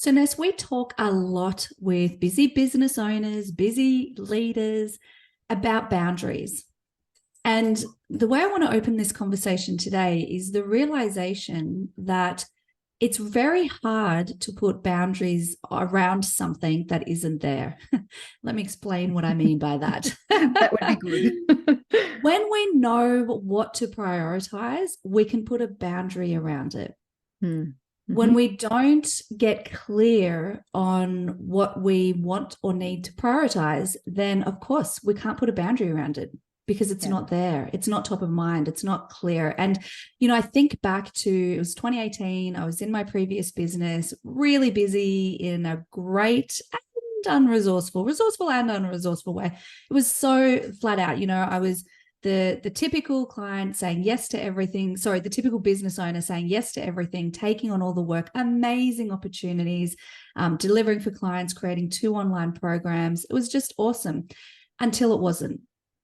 So, Ness, we talk a lot with busy business owners, busy leaders about boundaries. And the way I want to open this conversation today is the realization that it's very hard to put boundaries around something that isn't there. Let me explain what I mean by that. That would be good. When we know what to prioritize, we can put a boundary around it. When we don't get clear on what we want or need to prioritize, then of course we can't put a boundary around it because it's not there. It's not top of mind. It's not clear. And, I think back to, it was 2018. I was in my previous business, really busy in a great and resourceful and unresourceful way. It was so flat out. I was the typical client saying yes to everything. Sorry, the typical business owner saying yes to everything, taking on all the work, amazing opportunities, delivering for clients, creating 2 online programs. It was just awesome until it wasn't.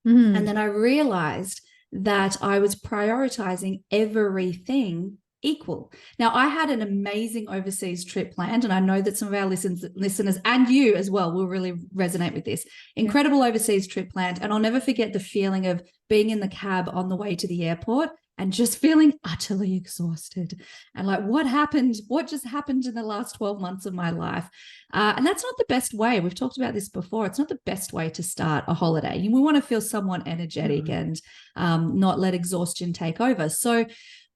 And then I realized that I was prioritizing everything equal. Now, I had an amazing overseas trip planned, and I know that some of our listeners and you as well will really resonate with this. Incredible overseas trip planned. And I'll never forget the feeling of being in the cab on the way to the airport and just feeling utterly exhausted. And like, what happened? What just happened in the last 12 months of my life? And that's not the best way. We've talked about this before. It's not the best way to start a holiday. We want to feel somewhat energetic and not let exhaustion take over. So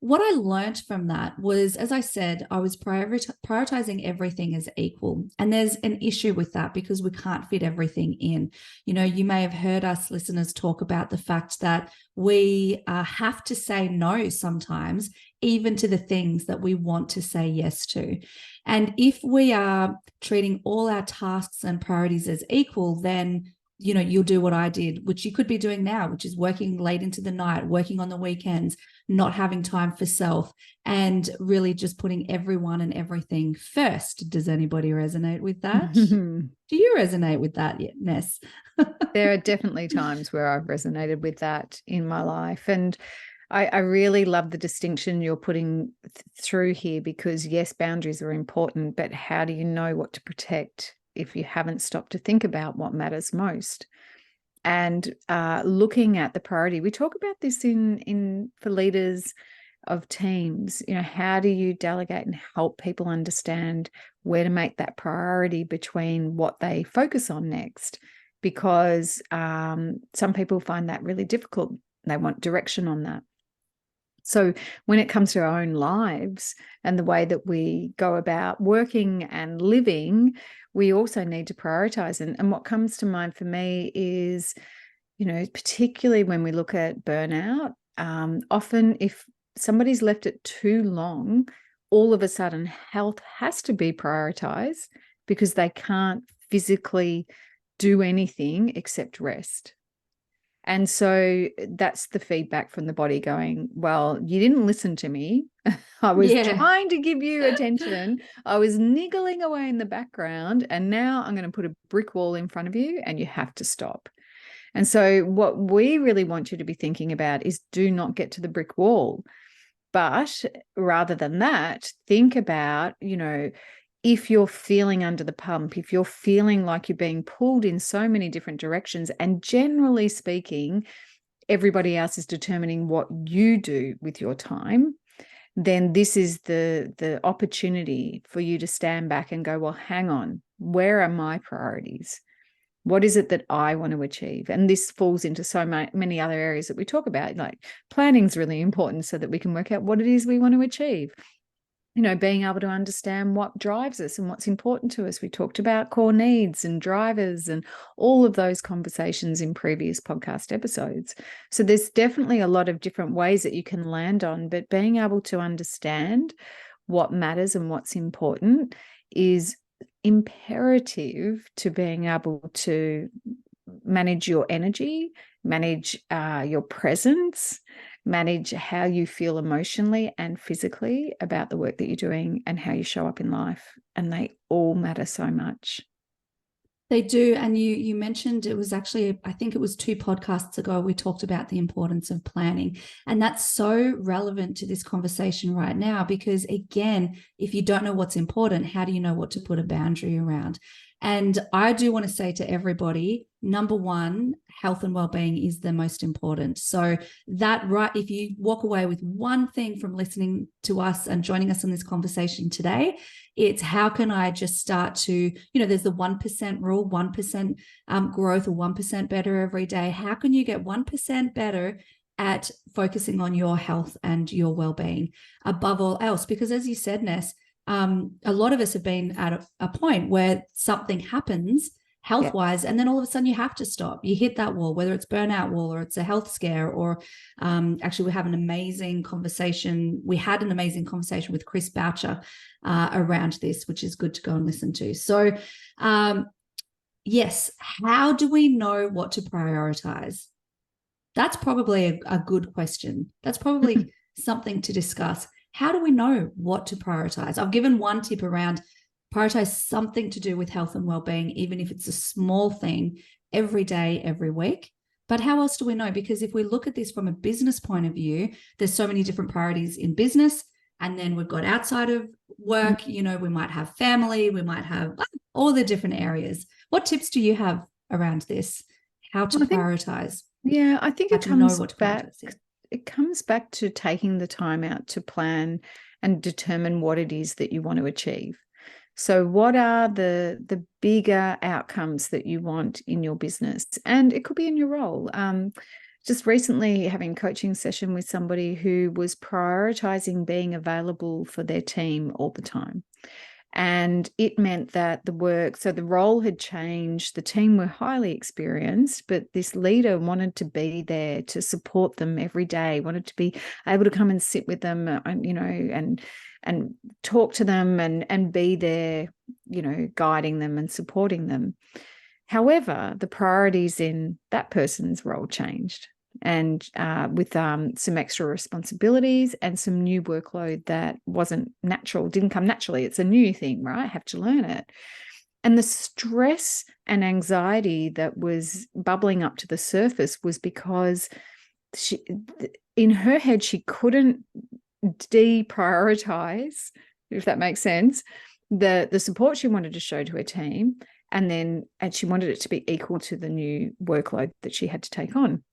what I learned from that was, as I said, I was prioritizing everything as equal. And there's an issue with that because we can't fit everything in. You may have heard us listeners talk about the fact that we have to say no sometimes, even to the things that we want to say yes to. And if we are treating all our tasks and priorities as equal, then you'll do what I did, which you could be doing now, which is working late into the night, working on the weekends, not having time for self, and really just putting everyone and everything first. Does anybody resonate with that? Do you resonate with that, Ness? There are definitely times where I've resonated with that in my life. And I really love the distinction you're putting through here because, yes, boundaries are important, but how do you know what to protect if you haven't stopped to think about what matters most? And looking at the priority, we talk about this for leaders of teams. How do you delegate and help people understand where to make that priority between what they focus on next? Because some people find that really difficult. They want direction on that. So when it comes to our own lives and the way that we go about working and living, we also need to prioritize. And what comes to mind for me is, particularly when we look at burnout, often if somebody's left it too long, all of a sudden health has to be prioritized because they can't physically do anything except rest. And so that's the feedback from the body going, well, you didn't listen to me. I was trying to give you attention. I was niggling away in the background. And now I'm going to put a brick wall in front of you and you have to stop. And so what we really want you to be thinking about is do not get to the brick wall. But rather than that, think about, if you're feeling under the pump, if you're feeling like you're being pulled in so many different directions, and generally speaking, everybody else is determining what you do with your time, then this is the opportunity for you to stand back and go, well, hang on, where are my priorities? What is it that I want to achieve? And this falls into so many other areas that we talk about, like planning is really important so that we can work out what it is we want to achieve. Being able to understand what drives us and what's important to us. We talked about core needs and drivers and all of those conversations in previous podcast episodes. So there's definitely a lot of different ways that you can land on, but being able to understand what matters and what's important is imperative to being able to manage your energy, manage your presence, manage how you feel emotionally and physically about the work that you're doing and how you show up in life. And they all matter so much. They do. And you mentioned, it was actually, I think it was 2 podcasts ago, we talked about the importance of planning. And that's so relevant to this conversation right now, because again, if you don't know what's important, how do you know what to put a boundary around? And I do want to say to everybody, number one, health and well-being is the most important. So that, right, if you walk away with one thing from listening to us and joining us in this conversation today, it's how can I just start to, there's the 1% rule, 1% growth, or 1% better every day. How can you get 1% better at focusing on your health and your well-being above all else? Because as you said, Ness, a lot of us have been at a point where something happens health-wise, and then all of a sudden you have to stop. You hit that wall, whether it's burnout wall or it's a health scare, or actually we had an amazing conversation with Chris Boucher around this, which is good to go and listen to. So yes, how do we know what to prioritize? That's probably a good question. That's probably something to discuss. How do we know what to prioritize? I've given one tip around prioritize something to do with health and well-being, even if it's a small thing, every day, every week. But how else do we know? Because if we look at this from a business point of view, there's so many different priorities in business. And then we've got outside of work, we might have family, we might have all the different areas. What tips do you have around this? How to prioritize? I think it comes back to taking the time out to plan and determine what it is that you want to achieve. So what are the bigger outcomes that you want in your business? And it could be in your role. Just recently having a coaching session with somebody who was prioritizing being available for their team all the time. And it meant that the role had changed. The team were highly experienced, but this leader wanted to be there to support them every day, wanted to be able to come and sit with them, and talk to them and be there, guiding them and supporting them. However, the priorities in that person's role changed, and with some extra responsibilities and some new workload that didn't come naturally. It's a new thing, right? I have to learn it. And the stress and anxiety that was bubbling up to the surface was because in her head, she couldn't deprioritize, if that makes sense, the support she wanted to show to her team, and she wanted it to be equal to the new workload that she had to take on.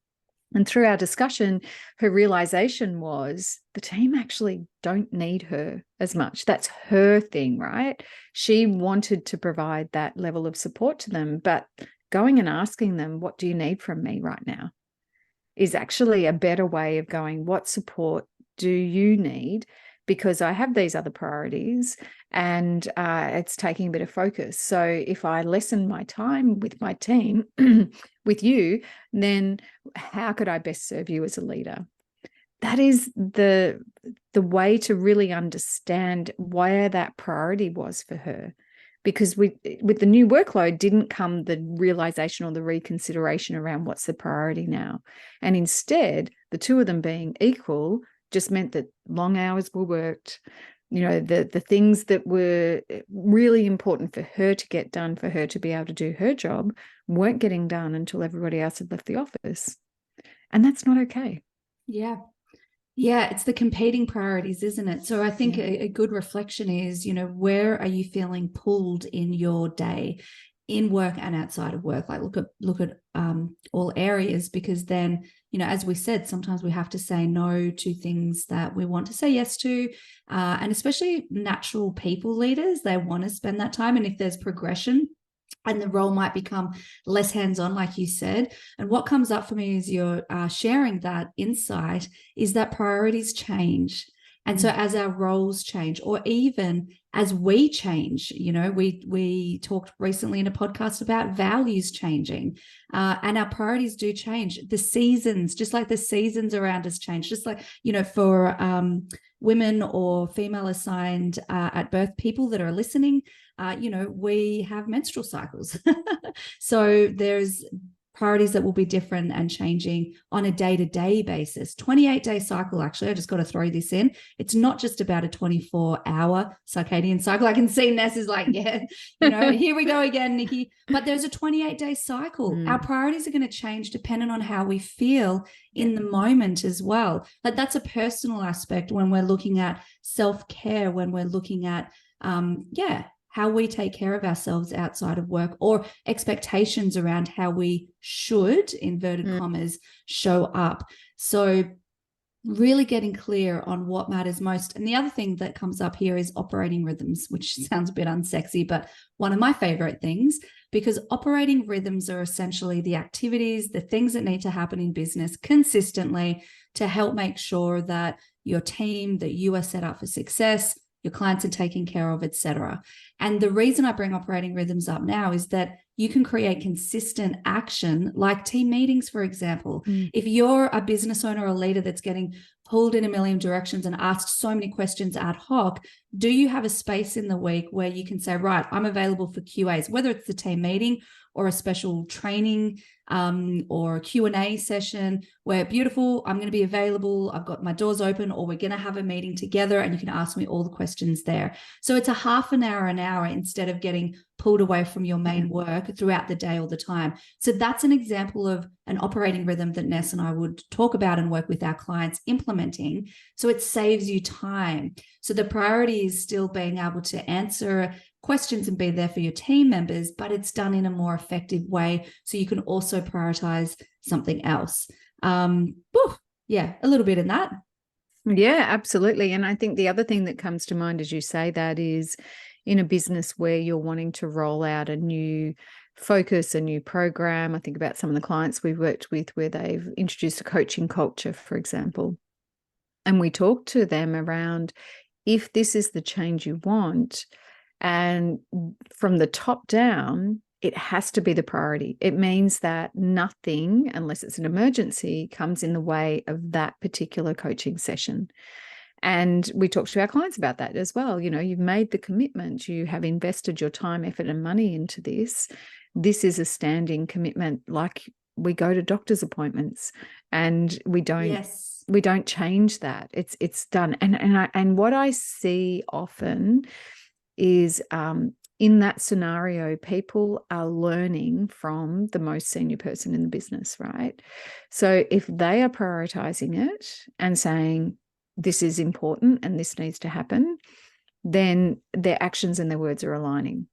And through our discussion, her realization was the team actually don't need her as much. That's her thing, right? She wanted to provide that level of support to them, but going and asking them, what do you need from me right now, is actually a better way of going, what support do you need? Because I have these other priorities, and it's taking a bit of focus. So if I lessen my time with my team, with you, then how could I best serve you as a leader? That is the way to really understand where that priority was for her. Because with the new workload didn't come the realization or the reconsideration around what's the priority now. And instead, the two of them being equal just meant that long hours were worked. The things that were really important for her to get done, for her to be able to do her job, weren't getting done until everybody else had left the office. And that's not okay. Yeah. Yeah, it's the competing priorities, isn't it? So I think a good reflection is, where are you feeling pulled in your day, in work and outside of work? Like look at all areas, because then, as we said, sometimes we have to say no to things that we want to say yes to, and especially natural people leaders, they want to spend that time. And if there's progression, and the role might become less hands-on, like you said. And what comes up for me as you're sharing that insight is that priorities change. And so as our roles change, or even as we change, we talked recently in a podcast about values changing, and our priorities do change. The seasons, just like the seasons around us change, just like, for women or female assigned at birth people that are listening, we have menstrual cycles. So there's priorities that will be different and changing on a day-to-day basis. 28-day cycle, actually, I just got to throw this in. It's not just about a 24-hour circadian cycle. I can see Ness is like, yeah, here we go again, Nikki. But there's a 28-day cycle. Our priorities are going to change depending on how we feel in the moment as well. But that's a personal aspect when we're looking at self-care, when we're looking at, how we take care of ourselves outside of work, or expectations around how we should, inverted commas, show up. So really getting clear on what matters most. And the other thing that comes up here is operating rhythms, which sounds a bit unsexy, but one of my favorite things, because operating rhythms are essentially the activities, the things that need to happen in business consistently to help make sure that your team, that you are set up for success, your clients are taken care of, etc. And the reason I bring operating rhythms up now is that you can create consistent action, like team meetings, for example. If you're a business owner or a leader that's getting pulled in a million directions and asked so many questions ad hoc, do you have a space in the week where you can say, right, I'm available for QAs, whether it's the team meeting or a special training or a Q&A session where, beautiful, I'm going to be available, I've got my doors open, or we're going to have a meeting together and you can ask me all the questions there. So it's a half an hour instead of getting pulled away from your main work throughout the day all the time. So that's an example of an operating rhythm that Ness and I would talk about and work with our clients implementing. So it saves you time. So the priority is still being able to answer questions and be there for your team members, but it's done in a more effective way. So you can also prioritize something else. A little bit in that. Yeah, absolutely. And I think the other thing that comes to mind as you say that is in a business where you're wanting to roll out a new focus, a new program. I think about some of the clients we've worked with where they've introduced a coaching culture, for example. And we talk to them around, if this is the change you want, and from the top down, it has to be the priority. It means that nothing, unless it's an emergency, comes in the way of that particular coaching session. And we talk to our clients about that as well. You've made the commitment, you have invested your time, effort, and money into this. This is a standing commitment, like we go to doctor's appointments and we don't change that. It's done. And what I see often is in that scenario, people are learning from the most senior person in the business, right? So if they are prioritizing it and saying, this is important and this needs to happen, then their actions and their words are aligning.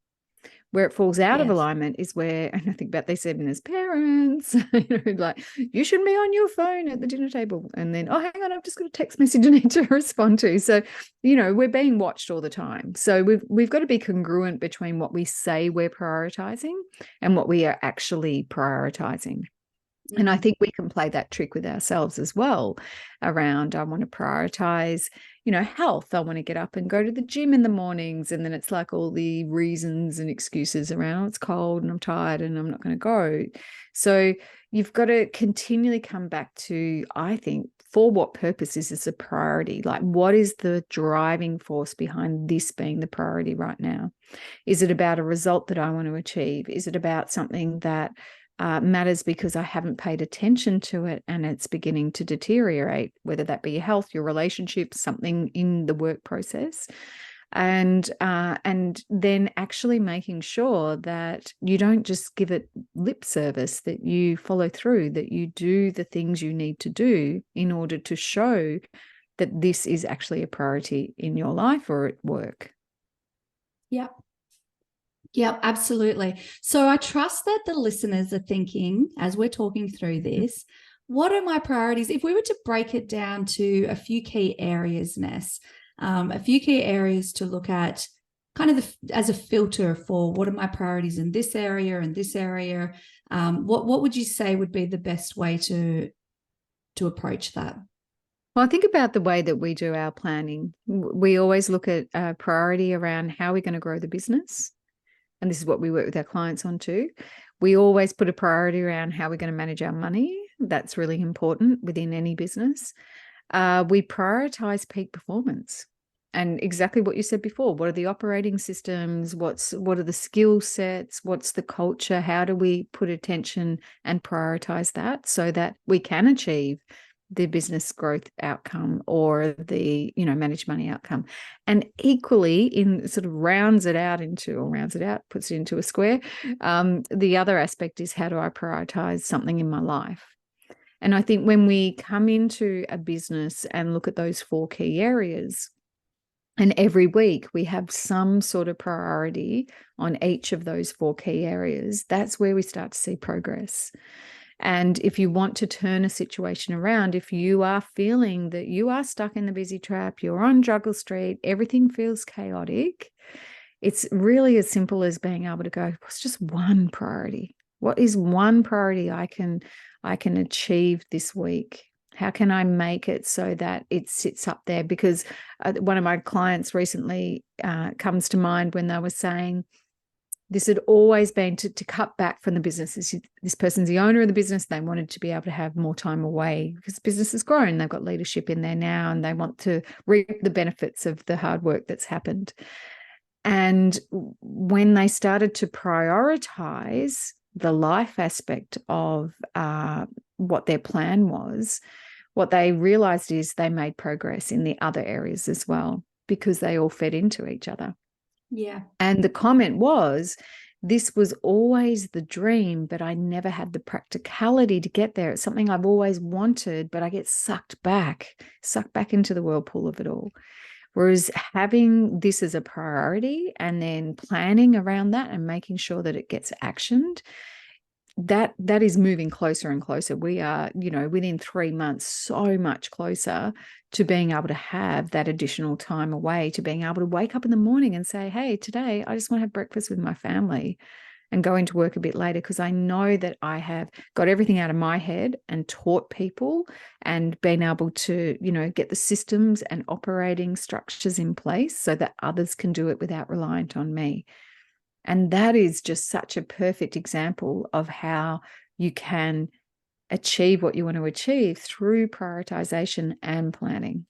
Where it falls out of alignment is where, and I think about they said as parents, like, you shouldn't be on your phone at the dinner table. And then, oh, hang on, I've just got a text message I need to respond to. So, we're being watched all the time. So we've got to be congruent between what we say we're prioritizing and what we are actually prioritizing. And I think we can play that trick with ourselves as well around, I want to prioritize, health. I want to get up and go to the gym in the mornings. And then it's like all the reasons and excuses around, it's cold and I'm tired and I'm not going to go. So you've got to continually come back to, I think, for what purpose is this a priority? Like, what is the driving force behind this being the priority right now? Is it about a result that I want to achieve? Is it about something that matters because I haven't paid attention to it and it's beginning to deteriorate, whether that be your health, your relationships, something in the work process, and then actually making sure that you don't just give it lip service, that you follow through, that you do the things you need to do in order to show that this is actually a priority in your life or at work. Yep. Yeah, absolutely. So I trust that the listeners are thinking, as we're talking through this, what are my priorities? If we were to break it down to a few key areas, Ness, a few key areas to look at kind of as a filter for what are my priorities in this area and this area, what would you say would be the best way to approach that? Well, I think about the way that we do our planning. We always look at a priority around how we're going to grow the business. And this is what we work with our clients on too. We always put a priority around how we're going to manage our money. That's really important within any business. We prioritize peak performance. And exactly what you said before, what are the operating systems? What are the skill sets? What's the culture? How do we put attention and prioritize that so that we can achieve the business growth outcome or the, managed money outcome? And equally in sort of puts it into a square. The other aspect is, how do I prioritize something in my life? And I think when we come into a business and look at those 4 key areas, and every week we have some sort of priority on each of those 4 key areas, that's where we start to see progress. And if you want to turn a situation around, if you are feeling that you are stuck in the busy trap, you're on Juggle Street, everything feels chaotic, it's really as simple as being able to go, what's just one priority? What is one priority I can achieve this week? How can I make it so that it sits up there? Because one of my clients recently comes to mind when they were saying this had always been to cut back from the business. This person's the owner of the business. They wanted to be able to have more time away because the business has grown. They've got leadership in there now, and they want to reap the benefits of the hard work that's happened. And when they started to prioritize the life aspect of what their plan was, what they realized is they made progress in the other areas as well, because they all fed into each other. Yeah. And the comment was, this was always the dream, but I never had the practicality to get there. It's something I've always wanted, but I get sucked back into the whirlpool of it all. Whereas having this as a priority and then planning around that and making sure that it gets actioned, that is moving closer and closer. We are, within 3 months, so much closer to being able to have that additional time away, to being able to wake up in the morning and say, hey, today I just want to have breakfast with my family and go into work a bit later, because I know that I have got everything out of my head and taught people and been able to, get the systems and operating structures in place so that others can do it without reliant on me. And that is just such a perfect example of how you can achieve what you want to achieve through prioritization and planning.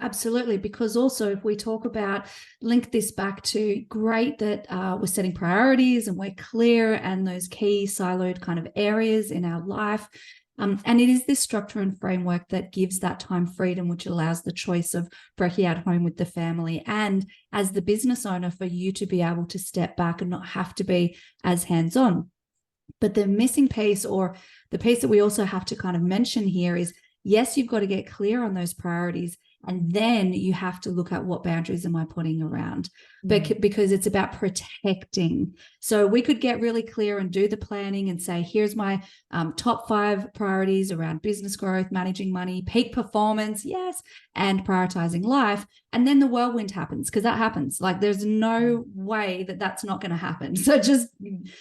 Absolutely. Because also, if we talk about, link this back to, great that we're setting priorities and we're clear and those key siloed kind of areas in our life. And it is this structure and framework that gives that time freedom, which allows the choice of brekkie at home with the family. And as the business owner, for you to be able to step back and not have to be as hands-on. But the missing piece, or the piece that we also have to kind of mention here, is, yes, you've got to get clear on those priorities. And then you have to look at, what boundaries am I putting around? Because it's about protecting. So we could get really clear and do the planning and say, here's my top 5 priorities around business growth, managing money, peak performance, yes, and prioritizing life. And then the whirlwind happens, because that happens. Like, there's no way that that's not going to happen. So just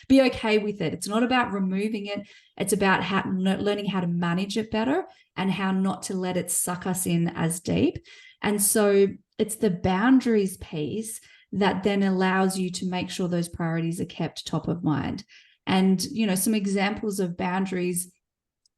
be okay with it. It's not about removing it. It's about learning how to manage it better and how not to let it suck us in as deep. And so it's the boundaries piece that then allows you to make sure those priorities are kept top of mind. And, some examples of boundaries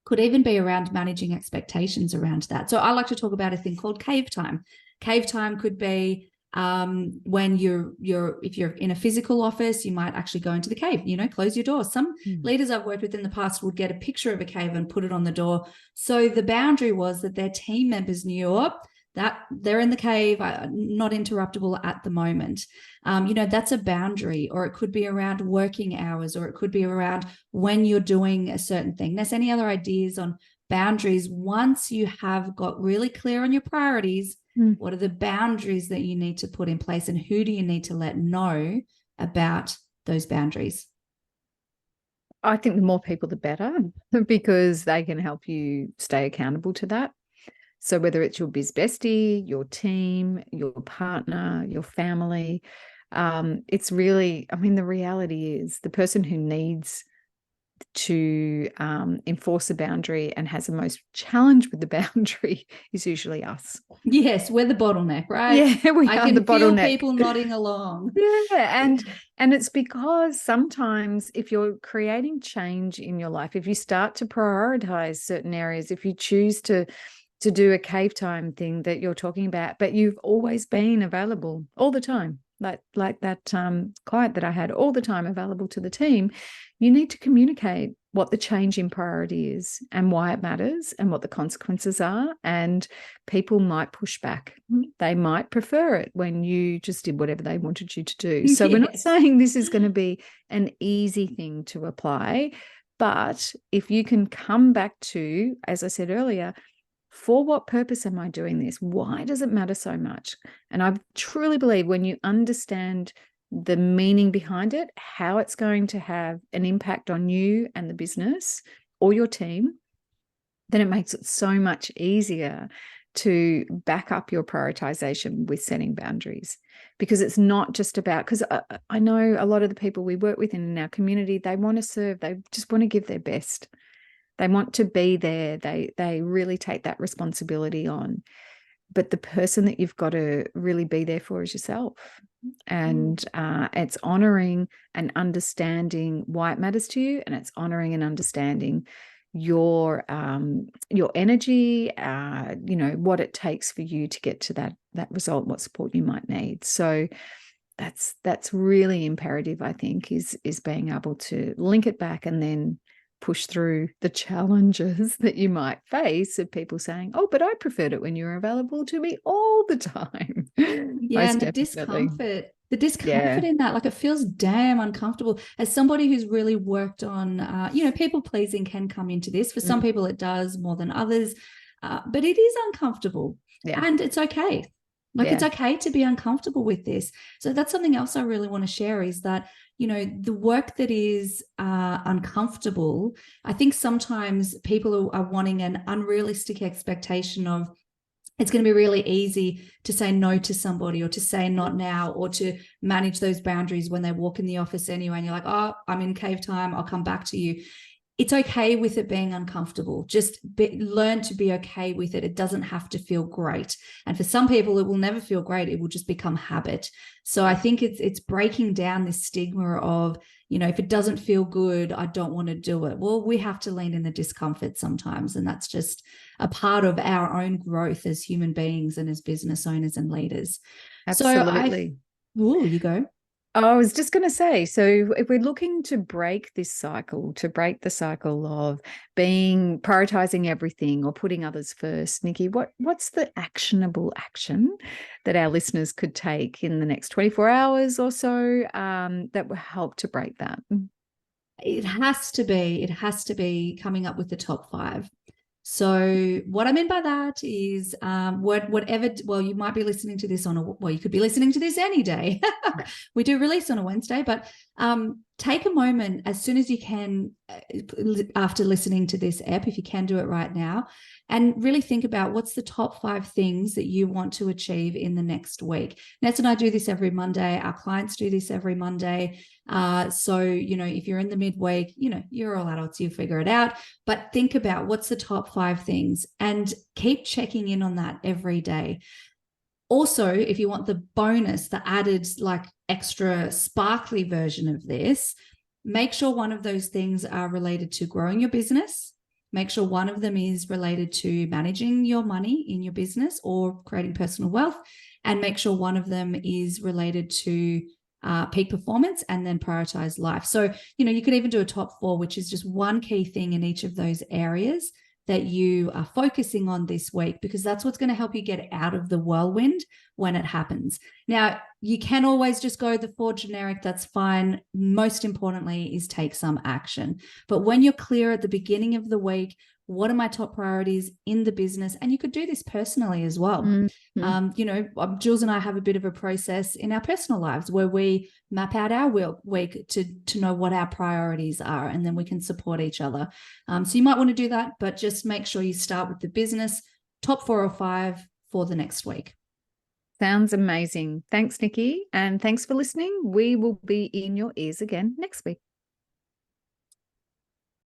could even be around managing expectations around that. So I like to talk about a thing called cave time. Cave time could be when if you're in a physical office, you might actually go into the cave, close your door. Some leaders I've worked with in the past would get a picture of a cave and put it on the door. So the boundary was that their team members knew that they're in the cave, not interruptible at the moment. That's a boundary. Or it could be around working hours, or it could be around when you're doing a certain thing. There's any other ideas on boundaries? Once you have got really clear on your priorities, what are the boundaries that you need to put in place, and who do you need to let know about those boundaries? I think the more people, the better, because they can help you stay accountable to that. So whether it's your biz bestie, your team, your partner, your family, it's really, the reality is, the person who needs to enforce a boundary and has the most challenge with the boundary is usually us. Yes, we're the bottleneck, right? Yeah, I can feel people nodding along. Yeah, and it's because sometimes if you're creating change in your life, if you start to prioritize certain areas, if you choose to to do a cave time thing that you're talking about, but you've always been available all the time, like that client that I had, all the time available to the team. You need to communicate what the change in priority is and why it matters and what the consequences are. And people might push back. They might prefer it when you just did whatever they wanted you to do. So we're not saying this is going to be an easy thing to apply, but if you can come back to, as I said earlier, for what purpose am I doing this? Why does it matter so much? And I truly believe when you understand the meaning behind it, how it's going to have an impact on you and the business or your team, then it makes it so much easier to back up your prioritization with setting boundaries. Because it's not just about, because I know a lot of the people we work with in our community, they want to serve, they just want to give their best. They want to be there. They really take that responsibility on. But the person that you've got to really be there for is yourself. And it's honoring and understanding why it matters to you. And it's honoring and understanding your energy, what it takes for you to get to that result, what support you might need. So that's really imperative, I think, is being able to link it back and then push through the challenges that you might face of people saying, oh, but I preferred it when you were available to me all the time. Yeah, and the discomfort in that, like, it feels damn uncomfortable. As somebody who's really worked on, people pleasing can come into this. For some people it does more than others, but it is uncomfortable, and it's okay. It's okay to be uncomfortable with this. So that's something else I really want to share, is that, the work that is uncomfortable, I think sometimes people are wanting an unrealistic expectation of, it's going to be really easy to say no to somebody, or to say not now, or to manage those boundaries when they walk in the office anyway. And you're like, oh, I'm in cave time, I'll come back to you. It's okay with it being uncomfortable. Just learn to be okay with it. It doesn't have to feel great. And for some people, it will never feel great. It will just become habit. So I think it's breaking down this stigma of, if it doesn't feel good, I don't want to do it. Well, we have to lean in the discomfort sometimes. And that's just a part of our own growth as human beings and as business owners and leaders. Absolutely. You go. I was just going to say, so if we're looking to break this cycle, to break the cycle of prioritizing everything or putting others first, Nikki, what's the actionable action that our listeners could take in the next 24 hours or so that will help to break that? It has to be coming up with the top 5. So what I mean by that is you might be listening to this you could be listening to this any day. We do release on a Wednesday, but take a moment as soon as you can after listening to this ep, if you can do it right now, and really think about what's the top 5 things that you want to achieve in the next week. Ness and I do this every Monday. Our clients do this every Monday. So, if you're in the midweek, you're all adults, you figure it out, but think about what's the top 5 things and keep checking in on that every day. Also, if you want the bonus, the added extra sparkly version of this, make sure one of those things are related to growing your business. Make sure one of them is related to managing your money in your business or creating personal wealth. And make sure one of them is related to peak performance, and then prioritize life. So, you could even do a top 4, which is just one key thing in each of those areas that you are focusing on this week, because that's what's going to help you get out of the whirlwind when it happens. Now, you can always just go the 4 generic, that's fine. Most importantly is take some action. But when you're clear at the beginning of the week, what are my top priorities in the business? And you could do this personally as well. Jules and I have a bit of a process in our personal lives where we map out our week to know what our priorities are, and then we can support each other. So you might want to do that, but just make sure you start with the business, top 4 or 5 for the next week. Sounds amazing. Thanks, Nikki. And thanks for listening. We will be in your ears again next week.